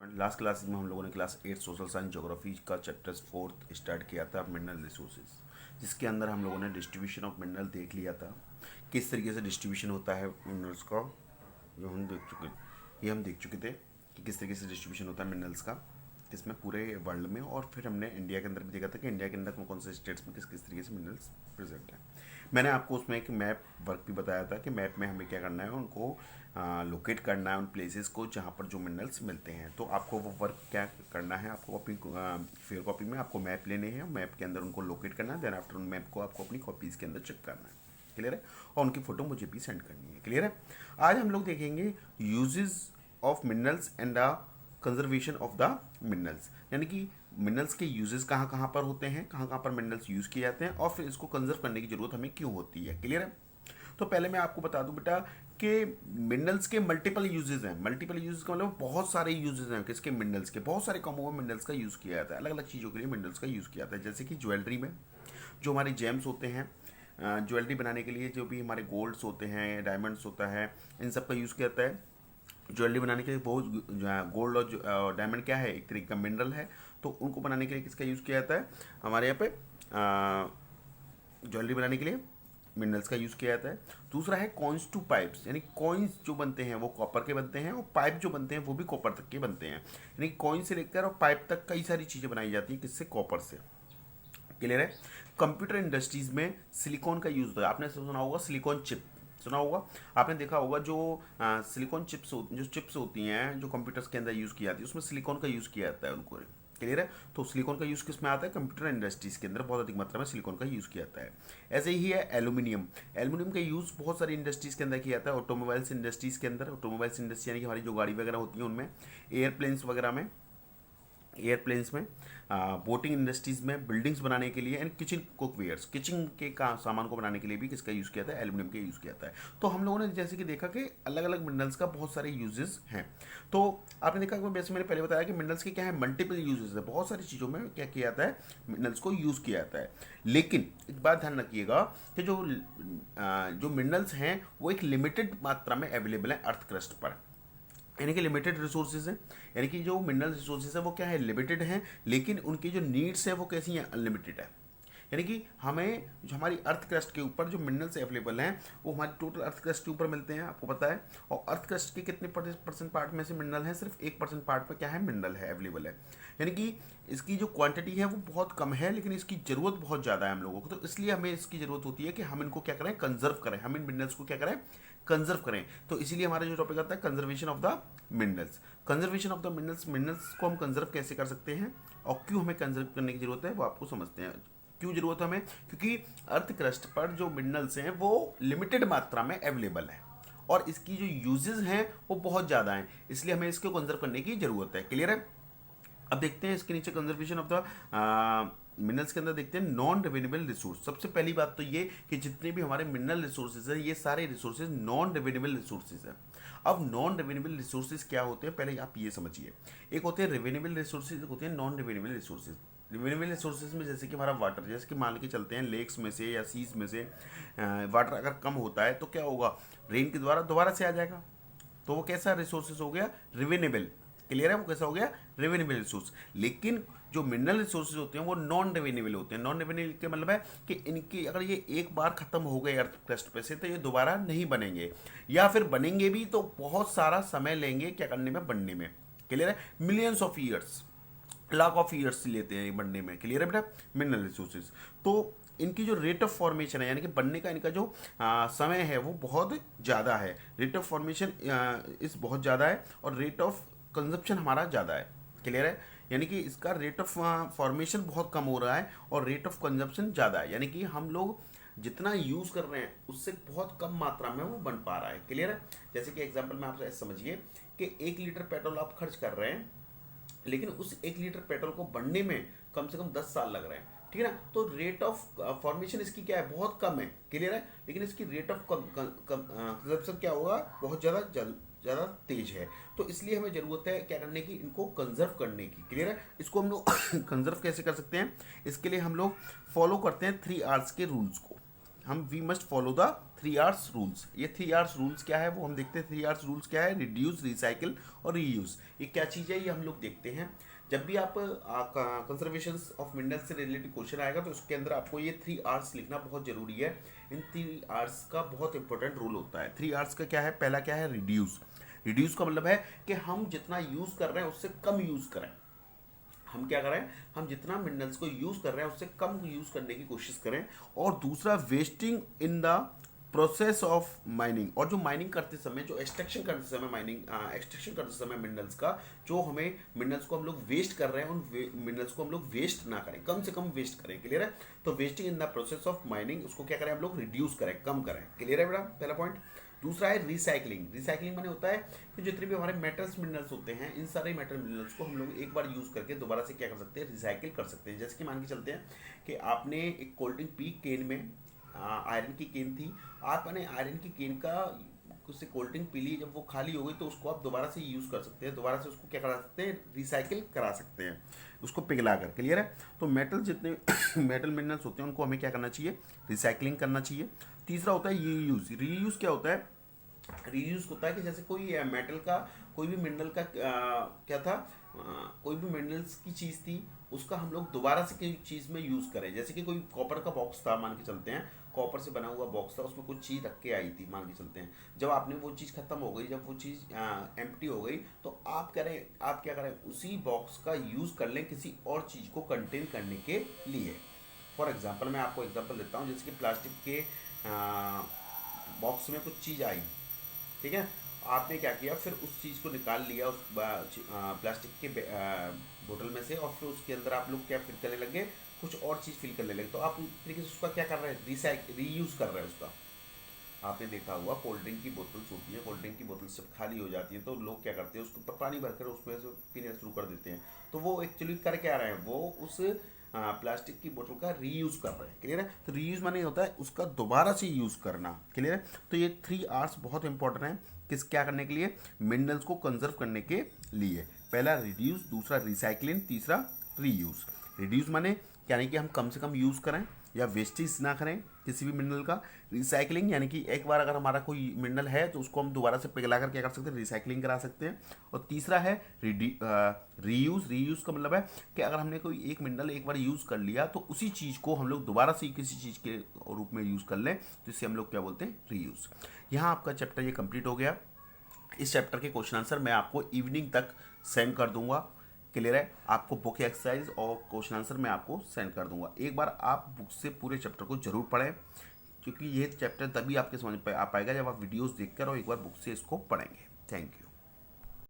Last class में हम लोगों ने क्लास 8 सोशल साइंस ज्योग्राफी का चैप्टर 4 स्टार्ट किया था मिनरल रिसोर्सेज, जिसके अंदर हम लोगों ने डिस्ट्रीब्यूशन ऑफ मिनरल देख लिया था। किस तरीके से डिस्ट्रीब्यूशन होता है मिनरल्स का ये हम देख चुके थे कि किस तरीके से डिस्ट्रीब्यूशन होता है मिनरल्स का किसमें पूरे वर्ल्ड में। और फिर हमने इंडिया के अंदर भी देखा था कि इंडिया के अंदर कौन से स्टेट्स में किस किस तरीके से मिनरल्स प्रेजेंट है। मैंने आपको उसमें एक मैप वर्क भी बताया था कि मैप में हमें क्या करना है, उनको लोकेट करना है उन प्लेसेस को जहाँ पर जो मिनरल्स मिलते हैं। तो आपको वो वर्क क्या करना है, आपको अपनी फेयर कॉपी में आपको मैप लेने हैं, मैप के अंदर उनको लोकेट करना है, देन आफ्टर उन मैप को आपको अपनी कॉपीज़ के अंदर चेक करना है। क्लियर है? और उनकी फ़ोटो मुझे भी सेंड करनी है। क्लियर है? आज हम लोग देखेंगे uses of minerals and the conservation of the minerals, यानी कि मिनरल्स के यूजेस कहाँ कहाँ पर होते हैं, कहाँ कहाँ पर मिनरल्स यूज़ किए जाते हैं और फिर इसको कंजर्व करने की ज़रूरत हमें क्यों होती है। क्लियर है? तो पहले मैं आपको बता दूं बेटा कि मिनरल्स के मल्टीपल यूजेस हैं। मल्टीपल यूजेस का मतलब बहुत सारे यूजेस हैं किसके, मिनरल्स के। बहुत सारे कामों में मिनरल्स का यूज़ किया जाता है, अलग अलग चीज़ों के लिए मिनरल्स का यूज़ किया जाता है। जैसे कि ज्वेलरी में जो हमारे जेम्स होते हैं, ज्वेलरी बनाने के लिए जो भी हमारे गोल्ड्स होते हैं, डायमंड्स होता है, इन सब का यूज़ किया जाता है। ज्वेलरी बनाने के लिए वो गोल्ड और डायमंड क्या है, एक तरीके का मिनरल है। तो उनको बनाने के लिए किसका यूज़ किया जाता है हमारे यहाँ पे, ज्वेलरी बनाने के लिए मिनरल्स का यूज़ किया जाता है। दूसरा है कॉइन्स टू पाइप्स, यानी कॉइन्स जो बनते हैं वो कॉपर के बनते हैं और पाइप जो बनते हैं वो भी कॉपर तक के बनते हैं। यानी कॉइन से लेकर और पाइप तक कई सारी चीज़ें बनाई जाती हैं किससे, कॉपर से। क्लियर है? कंप्यूटर इंडस्ट्रीज में सिलिकॉन का यूज़ होता है। आपने सुना होगा सिलिकॉन चिप, सुना होगा, आपने देखा होगा जो सिलिकॉन चिप्स जो चिप्स होती हैं जो कंप्यूटर्स के अंदर यूज़ की जाती है उसमें सिलिकॉन का यूज़ किया जाता है उनको। क्लियर है? तो सिलिकॉन का यूज़ किस में आता है, कंप्यूटर इंडस्ट्रीज के अंदर बहुत अधिक मात्रा में सिलिकॉन का यूज़ किया जाता है। ऐसे ही है एल्यूमिनियम। एल्यूमिनियम का यूज़ बहुत सारी इंडस्ट्रीज के अंदर किया जाता है, ऑटोमोबाइल्स इंडस्ट्रीज के अंदर। ऑटोमोबाइल्स इंडस्ट्री यानी कि हमारी जो गाड़ी वगैरह होती है उनमें, एयरप्लेन्स वगैरह में, एयरप्लेन्स में, बोटिंग इंडस्ट्रीज में, बिल्डिंग्स बनाने के लिए, एंड किचन कुकवेयर्स, किचन के का सामान को बनाने के लिए भी किसका यूज़ किया जाता है, एल्यूमिनियम का यूज़ किया जाता है। तो हम लोगों ने जैसे कि देखा कि अलग अलग मिनरल्स का बहुत सारे यूजेस हैं। तो आपने देखा कि वैसे मैंने पहले बताया कि मिनरल्स के क्या है, मल्टीपल यूजेस है। बहुत सारी चीज़ों में क्या किया जाता है, मिनरल्स को यूज़ किया जाता है। लेकिन एक बात ध्यान रखिएगा कि जो मिनरल्स हैं वो एक लिमिटेड मात्रा में अवेलेबल है अर्थ क्रस्ट पर, यानी कि लिमिटेड रिसोर्सेज हैं। यानी कि जो मिनरल रिसोर्सेज है वो क्या है, लिमिटेड हैं, लेकिन उनकी जो नीड्स है वो कैसी हैं, अनलिमिटेड है। यानी कि हमें जो हमारी अर्थ क्रस्ट के ऊपर जो मिनरल्स अवेलेबल हैं वो हमारी टोटल अर्थ क्रस्ट के ऊपर मिलते हैं, आपको पता है। और अर्थ क्रस्ट के कितने परसेंट पार्ट में से मिनरल है, सिर्फ 1% पार्ट में क्या है, मिनरल है, अवेलेबल है। यानी कि इसकी जो क्वांटिटी है वो बहुत कम है, लेकिन इसकी ज़रूरत बहुत ज़्यादा है हम लोगों को। तो इसलिए हमें इसकी ज़रूरत होती है कि हम इनको क्या करें, कंजर्व करें, हम इन मिनरल्स को क्या करें, कंजर्व करें। तो इसीलिए हमारा जो टॉपिक आता है conservation of the minerals. Conservation of the minerals, minerals को हम कंजर्व कैसे कर सकते हैं और क्यों हमें कंजर्व करने की जरूरत है वो आपको समझते हैं। क्यों जरूरत है हमें, क्योंकि अर्थ क्रस्ट पर जो मिनरल्स हैं वो लिमिटेड मात्रा में अवेलेबल है और इसकी जो यूजेस हैं वो बहुत ज़्यादा हैं, इसलिए हमें इसको कंजर्व करने की ज़रूरत है। क्लियर है? अब देखते हैं इसके नीचे कंजर्वेशन ऑफ द मिनरल्स के अंदर देखते हैं नॉन रिवेनेबल रिसोर्स। सबसे पहली बात तो ये कि जितने भी हमारे मिनरल रिसोर्सेज है ये सारे रिसोर्सेज नॉन रिवेनेबल रिसोर्सेज है। अब नॉन रिवेनेबल रिसोर्सेज क्या होते हैं, पहले आप ये समझिए। एक होते हैं रिवेनेबल रिसोर्सेज, एक होते हैं नॉन रिवेनेबल रिसोर्सेज। रिवेनेबल रिसोर्सेज में जैसे कि हमारा वाटर, जैसे कि मान के चलते हैं लेक्स में से या सीज में से वाटर अगर कम होता है तो क्या होगा, रेन के द्वारा दोबारा से आ जाएगा, तो वो कैसा रिसोर्सेज हो गया, रिवेनेबल। क्लियर है? वो कैसा हो गया, रिवेनेबल रिसोर्स। लेकिन जो मिनरल रिसोर्सेज होते हैं वो नॉन रिवेनेबल होते हैं। नॉन रिवेनेबल का मतलब है कि इनकी अगर ये एक बार खत्म हो गए अर्थ क्रस्ट पे से तो ये दोबारा नहीं बनेंगे, या फिर बनेंगे भी तो बहुत सारा समय लेंगे क्या करने में, बनने में। क्लियर है? Millions of years, lakh of years लेते हैं ये बनने में। क्लियर है बेटा? मिनरल रिसोर्सेज तो इनकी जो रेट ऑफ फॉर्मेशन है, यानी कि बनने का इनका जो समय है वो बहुत ज़्यादा है। रेट ऑफ फॉर्मेशन इस बहुत ज़्यादा है और रेट ऑफ कंजप्शन हमारा ज़्यादा है। क्लियर है? यानी कि इसका रेट ऑफ फॉर्मेशन बहुत कम हो रहा है और रेट ऑफ कंजप्शन ज़्यादा है, यानी कि हम लोग जितना यूज़ कर रहे हैं उससे बहुत कम मात्रा में वो बन पा रहा है। क्लियर है? जैसे कि एग्जांपल में आप ऐसे समझिए कि 1 लीटर पेट्रोल आप खर्च कर रहे हैं, लेकिन उस 1 लीटर पेट्रोल को बनने में कम से कम 10 साल लग रहे हैं। ठीक है ना? तो रेट ऑफ फॉर्मेशन इसकी क्या है, बहुत कम है। क्लियर है? लेकिन इसकी रेट ऑफ कंजप्शन क्या होगा, बहुत ज़्यादा तेज है। तो इसलिए हमें ज़रूरत है क्या करने की, इनको कंजर्व करने की। क्लियर है? इसको हम लोग कंजर्व कैसे कर सकते हैं, इसके लिए हम लोग फॉलो करते हैं 3 R's के रूल्स को। हम we must follow the 3 R's rules. ये 3 R's रूल्स क्या है वो हम देखते हैं। 3 R's रूल्स क्या है? रिड्यूस, रिसाइकिल और रीयूज। ये क्या चीज़ है ये हम लोग देखते हैं। जब भी आप कंजर्वेशन ऑफ मिनरल्स से रिलेटेड क्वेश्चन आएगा तो उसके अंदर आपको ये 3 R's लिखना बहुत जरूरी है। इन 3 R's का बहुत इंपॉर्टेंट रोल होता है। 3 R's का क्या है? पहला क्या है? रिड्यूस। रिड्यूस का मतलब है कि हम जितना यूज कर रहे हैं उससे कम यूज करें। हम क्या करें? हम जितना मिनरल्स को यूज कर रहे हैं उससे कम यूज करने की कोशिश करें। और दूसरा, wasting in the process of mining. और जो माइनिंग करते समय, जो एक्सट्रैक्शन करते समय, माइनिंग एक्सट्रैक्शन करते समय मिनरल्स का, जो हमें मिनरल्स को हम लोग वेस्ट कर रहे हैं उन मिनरल्स को हम लोग वेस्ट ना करें, कम से कम वेस्ट करें। क्लियर है? तो wasting in the process of mining, उसको क्या करें हम लोग? रिड्यूस करें, कम करें। क्लियर है बेटा? पहला पॉइंट। दूसरा है रिसाइकलिंग। रिसाइकलिंग माने होता है कि जितने भी हमारे मेटल्स मिनरल्स होते हैं, इन सारे मेटल मिनरल्स को हम लोग एक बार यूज करके दोबारा से क्या कर सकते हैं? रिसाइकिल कर सकते हैं। जैसे कि मान के चलते हैं कि आपने एक कोल्ड ड्रिंक पी, केन में आयरन की केन थी, आपने आयरन की केन का उससे कोल्ड ड्रिंक पी ली, जब वो खाली हो गई तो उसको आप दोबारा से यूज़ कर सकते हैं, दोबारा से उसको क्या करा सकते हैं? रिसाइकिल करा सकते हैं, उसको पिघला कर। क्लियर है? तो मेटल जितने मेटल मिनरल्स होते हैं उनको हमें क्या करना चाहिए? रिसाइकलिंग करना चाहिए। तीसरा होता है रीयूज। रीयूज क्या होता है? रीयूज होता है कि जैसे कोई मेटल का, कोई भी मिनरल का क्या था, कोई भी मिनरल्स की चीज़ थी, उसका हम लोग दोबारा से किसी चीज़ में यूज़ करें। जैसे कि कोई कॉपर का बॉक्स था, मान के चलते हैं कॉपर से बना हुआ बॉक्स था, उसमें कुछ चीज़ रख के आई थी, मान के चलते हैं। जब आपने वो चीज़ खत्म हो गई, जब वो चीज़ एम्प्टी हो गई, तो आप करें, आप क्या करें? उसी बॉक्स का यूज़ कर लें किसी और चीज़ को कंटेन करने के लिए। फॉर एग्जाम्पल, मैं आपको एग्जाम्पल देता हूँ। जैसे कि प्लास्टिक के बॉक्स में कुछ चीज़ आई, ठीक है, आपने क्या किया? फिर उस चीज़ को निकाल लिया उस प्लास्टिक के बोतल में से, और फिर उसके अंदर आप लोग क्या फिल करने लगे? कुछ और चीज़ फिल करने लगे। तो आप एक तरीके से उसका क्या कर रहे हैं? रीयूज़ कर रहे हैं उसका। आपने देखा हुआ कोल्ड ड्रिंक की बोतल्स होती है, कोल्ड ड्रिंक की बोतल जब खाली हो जाती है तो लोग क्या करते हैं? उसको पानी भरकर उसमें से पीना शुरू कर देते हैं। तो वो एक्चुअली कर क्या रहे हैं? वो उस प्लास्टिक की बोतल का रीयूज कर रहे हैं। क्लियर है? तो रीयूज माने होता है उसका दोबारा से यूज करना। क्लियर है? तो ये 3 R's बहुत इंपॉर्टेंट है किस क्या करने के लिए? मिनरल्स को कंजर्व करने के लिए। पहला रिड्यूस, दूसरा रिसाइकलिंग, तीसरा रीयूज। रिड्यूस माने यानी कि हम कम से कम यूज़ करें या वेस्टेज ना करें किसी भी मिनरल का। रिसाइकलिंग यानी कि एक बार अगर हमारा कोई मिनरल है तो उसको हम दोबारा से पिघला कर क्या कर सकते हैं? रिसाइकलिंग करा सकते हैं। और तीसरा है रीयूज़। रीयूज़ का मतलब है कि अगर हमने कोई एक मिनरल एक बार यूज़ कर लिया तो उसी चीज़ को हम लोग दोबारा से किसी चीज़ के रूप में यूज़ कर लें, तो इसे हम लोग क्या बोलते हैं? रीयूज़। यहाँ आपका चैप्टर ये कंप्लीट हो गया। इस चैप्टर के क्वेश्चन आंसर मैं आपको इवनिंग तक सेंड कर दूंगा। क्लियर है? आपको बुक एक्सरसाइज और क्वेश्चन आंसर मैं आपको सेंड कर दूंगा। एक बार आप बुक से पूरे चैप्टर को जरूर पढ़ें, क्योंकि ये चैप्टर तभी आपके समझ आ पाएगा जब आप वीडियोस देखकर और एक बार बुक से इसको पढ़ेंगे। Thank you.